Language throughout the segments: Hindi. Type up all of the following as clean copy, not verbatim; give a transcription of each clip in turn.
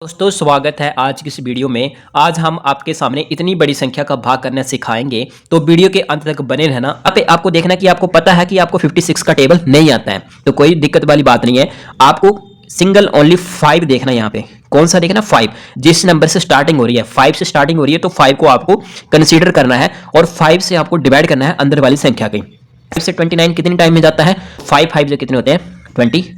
दोस्तों स्वागत है आज की इस वीडियो में। आज हम आपके सामने इतनी बड़ी संख्या का भाग करना सिखाएंगे, तो वीडियो के अंत तक बने रहना। अब आपको देखना कि आपको पता है कि आपको 56 का टेबल नहीं आता है, तो कोई दिक्कत वाली बात नहीं है। आपको सिंगल ओनली 5 देखना है। यहाँ पे कौन सा देखना? 5। जिस नंबर से स्टार्टिंग हो रही है, 5 से स्टार्टिंग हो रही है, तो 5 को आपको कंसिडर करना है और 5 से आपको डिवाइड करना है अंदर वाली संख्या की। 5 से 29 कितने टाइम में जाता है? 5 जो कितने होते हैं? 25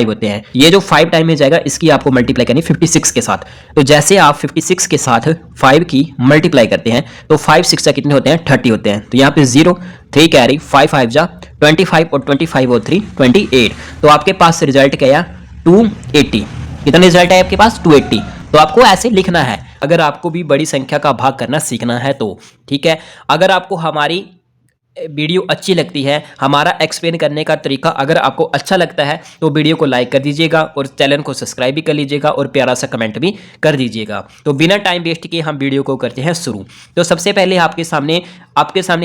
होते हैं। ये जो 5 टाइम में जाएगा इसकी आपको मल्टीप्लाई करनी 56 के साथ। तो जैसे आप 56 के साथ 5 की मल्टीप्लाई करते हैं तो 5 6 कितने होते हैं? 30 होते हैं। तो यहाँ पे 0 3 कैरी 5 5 जा 25 और 25 और 3 28। तो आपके पास रिजल्ट क्या आया? 280। कितना रिजल्ट है आपके पास? 280। तो आपको ऐसे लिखना है। अगर आपको भी बड़ी संख्या का भाग करना सीखना है तो ठीक है। अगर आपको हमारी वीडियो अच्छी लगती है, हमारा एक्सप्लेन करने का तरीका अगर आपको अच्छा लगता है तो वीडियो को लाइक कर दीजिएगा और चैनल को सब्सक्राइब भी कर लीजिएगा और प्यारा सा कमेंट भी कर दीजिएगा। तो बिना टाइम वेस्ट किए हम वीडियो को करते हैं शुरू। तो सबसे पहले आपके सामने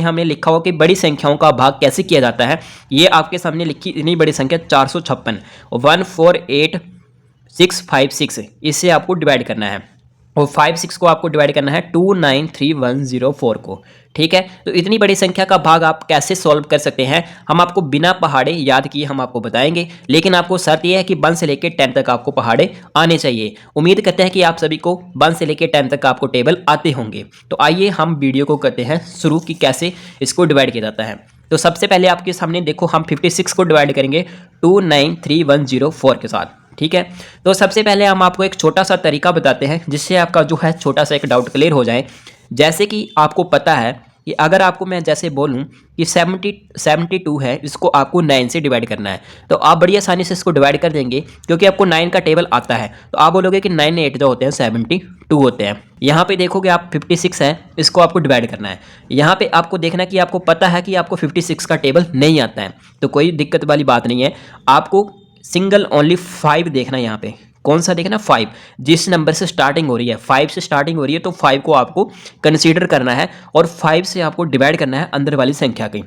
हमने लिखा हुआ कि बड़ी संख्याओं का भाग कैसे किया जाता है। ये आपके सामने लिखी इतनी बड़ी संख्या 456 148,656, इससे आपको डिवाइड करना है और 5 6 को आपको डिवाइड करना है 293104 को। ठीक है, तो इतनी बड़ी संख्या का भाग आप कैसे सॉल्व कर सकते हैं हम आपको बिना पहाड़े याद किए हम आपको बताएंगे, लेकिन आपको शर्त यह है कि 1 से लेकर 10 तक आपको पहाड़े आने चाहिए। उम्मीद करते हैं कि आप सभी को 1 से लेकर 10 तक आपको टेबल आते होंगे। तो आइए हम वीडियो को करते हैं शुरू कि कैसे इसको डिवाइड किया जाता है। तो सबसे पहले आपके सामने देखो, हम 56 को डिवाइड करेंगे 293104 के साथ। ठीक है, तो सबसे पहले हम आपको एक छोटा सा तरीका बताते हैं जिससे आपका जो है छोटा सा एक डाउट क्लियर हो जाए। जैसे कि आपको पता है कि अगर आपको मैं जैसे बोलूं कि 72 है, इसको आपको 9 से डिवाइड करना है, तो आप बड़ी आसानी से इसको डिवाइड कर देंगे क्योंकि आपको 9 का टेबल आता है। तो आप बोलोगे कि 9 8 जो होते हैं 72 होते हैं। यहाँ पे देखोगे आप 56 है, इसको आपको डिवाइड करना है। यहाँ पे आपको देखना कि आपको पता है कि आपको 56 का टेबल नहीं आता है, तो कोई दिक्कत वाली बात नहीं है। आपको सिंगल ओनली 5 देखना है। यहाँ पे कौन सा देखना? 5। जिस नंबर से स्टार्टिंग हो रही है, 5 से स्टार्टिंग हो रही है, तो 5 को आपको कंसीडर करना है और 5 से आपको डिवाइड करना है अंदर वाली संख्या की।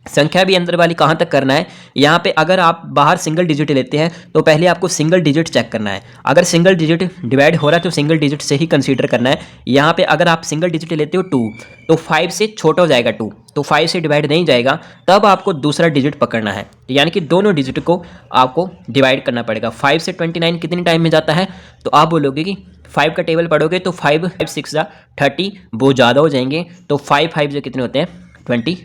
संख्या भी अंदर वाली कहाँ तक करना है? यहाँ पे अगर आप बाहर सिंगल डिजिट लेते हैं तो पहले आपको सिंगल डिजिट चेक करना है। अगर सिंगल डिजिट डिवाइड हो रहा है तो सिंगल डिजिट से ही कंसीडर करना है। यहाँ पे अगर आप सिंगल डिजिट लेते हो 2, तो 5 से छोटा हो जाएगा 2, तो 5 से डिवाइड नहीं जाएगा, तब आपको दूसरा डिजिट पकड़ना है। यानी कि दोनों डिजिट को आपको डिवाइड करना पड़ेगा। 5 से 29 कितने टाइम में जाता है? तो आप बोलोगे कि 5 का टेबल पढ़ोगे तो 5 6 30, वो ज़्यादा हो जाएंगे, तो 5 5 जो कितने होते हैं? 25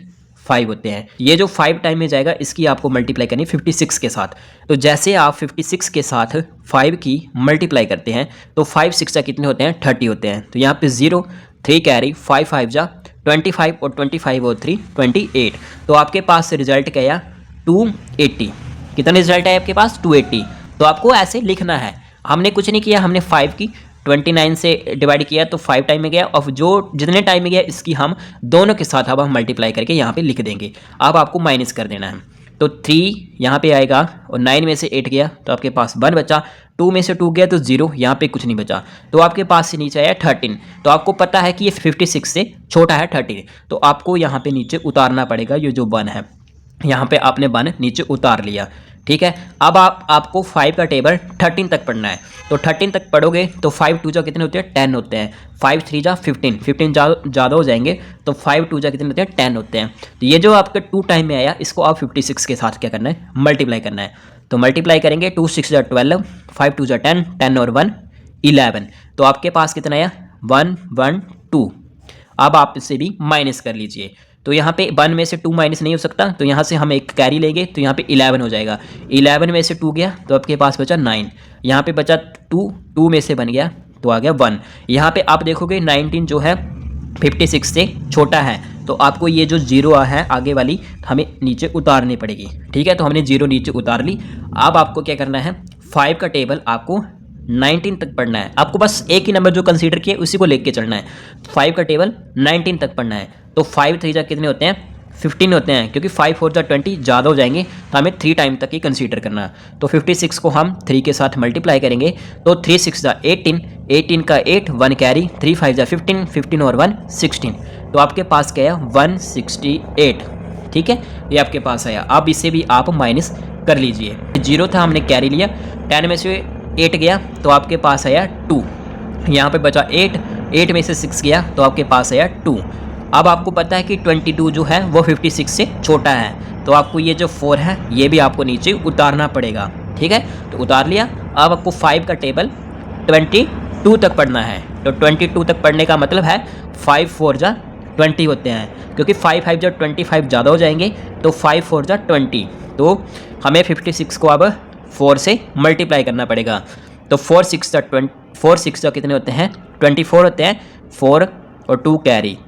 होते हैं। ये जो 5 टाइम में जाएगा इसकी आपको मल्टीप्लाई करनी 56 के साथ। तो जैसे आप 56 के साथ 5 की मल्टीप्लाई करते हैं तो 5 6 कितने होते हैं? 30 होते हैं। तो यहाँ पे 0 3 कैरी 5 5 जा 25 और 25 और 3 28। तो आपके पास रिजल्ट क्या आया? 280। कितना रिजल्ट है आपके पास? 280। तो आपको ऐसे लिखना है। हमने कुछ नहीं किया, हमने 5 की 29 से डिवाइड किया तो 5 टाइम में गया, और जो जितने टाइम में गया इसकी हम दोनों के साथ अब हम मल्टीप्लाई करके यहाँ पे लिख देंगे। अब आपको माइनस कर देना है, तो 3 यहाँ पे आएगा और 9 में से 8 गया तो आपके पास 1 बचा, 2 में से 2 गया तो 0, यहाँ पे कुछ नहीं बचा, तो आपके पास से नीचे आया 13। तो आपको पता है कि ये 56 से छोटा है 13, तो आपको यहाँ पे नीचे उतारना पड़ेगा। ये जो 1 है यहाँ पे आपने 1 नीचे उतार लिया। ठीक है, अब आपको 5 का टेबल 13 तक पढ़ना है। तो 13 तक पढ़ोगे तो 5 2 जा कितने होते हैं? 10 होते हैं। 5 3 जा 15 ज़्यादा हो जाएंगे, तो 5 2 जा कितने होते हैं? 10 होते हैं। तो ये जो आपका 2 टाइम में आया इसको आप 56 के साथ क्या करना है? मल्टीप्लाई करना है। तो मल्टीप्लाई करेंगे 2 6 जा 12, 5 2 जा 10, 10 और 1 11। तो आपके पास कितना आया? 1 1 2। अब आप इससे भी माइनस कर लीजिए। तो यहाँ पे 1 में से 2 माइनस नहीं हो सकता, तो यहाँ से हम एक कैरी लेंगे तो यहाँ पे 11 हो जाएगा। 11 में से 2 गया तो आपके पास बचा 9, यहाँ पे बचा 2 में से बन गया तो आ गया 1। यहाँ पे आप देखोगे 19 जो है 56 से छोटा है, तो आपको ये जो 0 है आगे वाली हमें नीचे उतारनी पड़ेगी। ठीक है, तो हमने 0 नीचे उतार ली। अब आपको क्या करना है? 5 का टेबल आपको 19 तक पढ़ना है। आपको बस एक ही नंबर जो कंसीडर किया उसी को लेके चलना है। 5 का टेबल 19 तक पढ़ना है। तो 5 3 जा कितने होते हैं? 15 होते हैं, क्योंकि 5 4 जा 20 ज़्यादा हो जाएंगे, तो हमें 3 टाइम तक ही कंसीडर करना है। तो 56 को हम 3 के साथ मल्टीप्लाई करेंगे तो 3 6 जा 18, 18 का 8 1 कैरी 3 5 जा 15, 15 और 1 16। तो आपके पास क्या है? 168। ठीक है, ये आपके पास आया। अब इसे भी आप माइनस कर लीजिए। 0 था, हमने कैरी लिया, 10 में से 8 गया तो आपके पास आया 2। यहाँ पे बचा 8, 8 में से 6 गया तो आपके पास आया 2। अब आपको पता है कि 22 जो है वो 56 से छोटा है, तो आपको ये जो 4 है ये भी आपको नीचे उतारना पड़ेगा। ठीक है, तो उतार लिया। अब आपको 5 का टेबल 22 तक पढ़ना है। तो 22 तक पढ़ने का मतलब है 5 4 जा 20 होते हैं, क्योंकि 5 5 जा 25 ज़्यादा हो जाएंगे, तो 5 4 जा 20। तो हमें 56 को अब 4 से मल्टीप्लाई करना पड़ेगा। तो 4 6 जा कितने होते हैं? 24 होते हैं। 4 और 2 कैरी,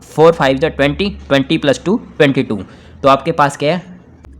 4 5 जा 20, 20 प्लस 2 22। तो आपके पास क्या है?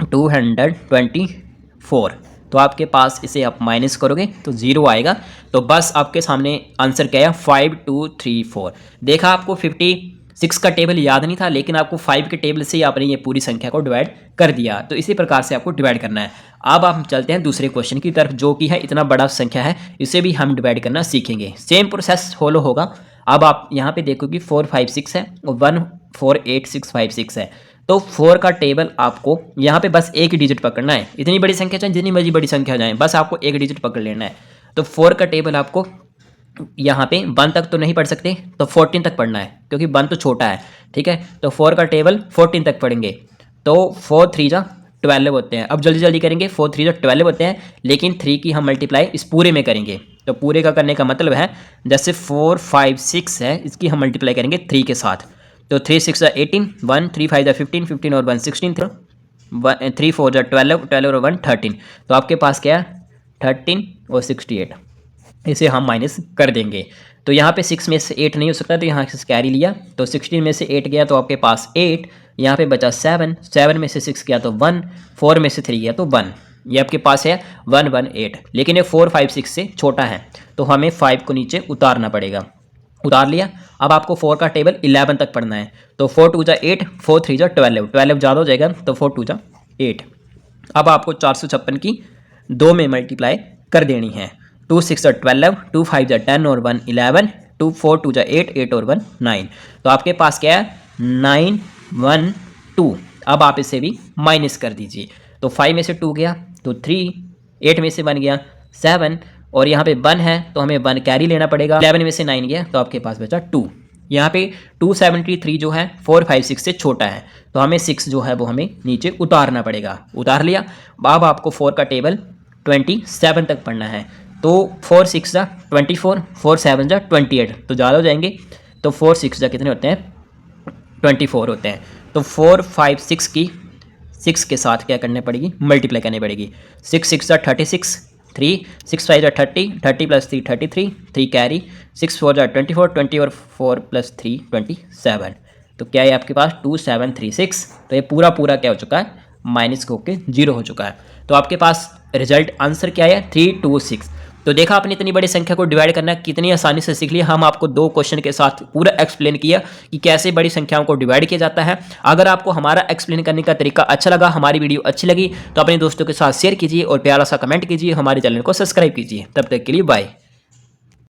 224। तो आपके पास इसे आप माइनस करोगे तो 0 आएगा। तो बस आपके सामने आंसर क्या है? 5 2 3 4। देखा, आपको 56 का टेबल याद नहीं था, लेकिन आपको 5 के टेबल से ही आपने ये पूरी संख्या को डिवाइड कर दिया। तो इसी प्रकार से आपको डिवाइड करना है। अब हम चलते हैं दूसरे क्वेश्चन की तरफ, जो कि है इतना बड़ा संख्या है, इसे भी हम डिवाइड करना सीखेंगे। सेम प्रोसेस फॉलो होगा। अब आप यहाँ पे देखो कि 4 5 6 है और 1 4 8 6 5 6 है। तो 4 का टेबल आपको यहाँ पे बस एक ही डिजिट पकड़ना है। इतनी बड़ी संख्या चाहे जितनी मर्जी बड़ी संख्या जाए, बस आपको एक डिजिट पकड़ लेना है। तो 4 का टेबल आपको यहाँ पे 1 तक तो नहीं पढ़ सकते, तो 14 तक पढ़ना है, क्योंकि 1 तो छोटा है। ठीक है, तो 4 का टेबल 14 तक पढ़ेंगे। तो 4 3 जा 12 होते हैं। अब जल्दी जल्दी करेंगे। 4 3 जा 12 होते हैं, लेकिन 3 की हम मल्टीप्लाई इस पूरे में करेंगे। तो पूरे का करने का मतलब है, जैसे 4 5 6 है, इसकी हम मल्टीप्लाई करेंगे 3 के साथ। तो 3 6 जा 18, 1 3 5 जा 15, 15 और 1 16, 3 4 जा 12, 12 और 1 13। तो आपके पास क्या है? 13 और 68। इसे हम माइनस कर देंगे। तो यहाँ पे 6 में से 8 नहीं हो सकता, तो यहाँ से कैरी लिया, तो 16 में से 8 गया तो आपके पास 8। यहाँ पे बचा 7, 7 में से 6 गया तो 1, 4 में से 3 गया तो 1। ये आपके पास है 1 1 8, लेकिन ये 4 5 6 से छोटा है, तो हमें 5 को नीचे उतारना पड़ेगा। उतार लिया। अब आपको 4 का टेबल 11 तक पढ़ना है। तो 4 2 जा 8, 4 3 जा 12, 12 ज़्यादा हो जाएगा, तो 4 2 जा 8। अब आपको 456 की 2 में मल्टीप्लाई कर देनी है। 2 6 जा 12, 2 5 जा 10 और 1 11, 2 4 2 जा 8, 8 और 1 9। तो आपके पास क्या है? 9 1 2। अब आप इसे भी माइनस कर दीजिए। तो 5 में से 2 गया तो 3, 8 में से 1 गया 7, और यहाँ पे 1 है तो हमें 1 कैरी लेना पड़ेगा। 11 में से 9 गया तो आपके पास बचा 2। यहाँ पे 273 जो है 4 5 6 से छोटा है, तो हमें 6 जो है वो हमें नीचे उतारना पड़ेगा। उतार लिया। अब आपको 4 का टेबल 27 तक पढ़ना है। तो 4 6 जा 24, 4 7 जा 28, तो ज़्यादा हो जाएंगे। तो 4 6 जा कितने होते हैं? 24 होते हैं। तो 4 5 6 की 6 के साथ क्या करनी पड़ेगी? मल्टीप्लाई करनी पड़ेगी। 6 6 जा 36, 3 6 5 जा 30, 30 प्लस 3 33, 3 कैरी, 6 4 जा 24, 20 और 4 प्लस 3 27। तो क्या है आपके पास? 2736। तो ये पूरा क्या हो चुका है? माइनस होके 0 हो चुका है। तो आपके पास रिजल्ट आंसर क्या है? 326। तो देखा आपने इतनी बड़ी संख्या को डिवाइड करना कितनी आसानी से सीख लिया। हम आपको 2 क्वेश्चन के साथ पूरा एक्सप्लेन किया कि कैसे बड़ी संख्याओं को डिवाइड किया जाता है। अगर आपको हमारा एक्सप्लेन करने का तरीका अच्छा लगा, हमारी वीडियो अच्छी लगी, तो अपने दोस्तों के साथ शेयर कीजिए और प्यारा सा कमेंट कीजिए, हमारे चैनल को सब्सक्राइब कीजिए। तब तक के लिए बाय।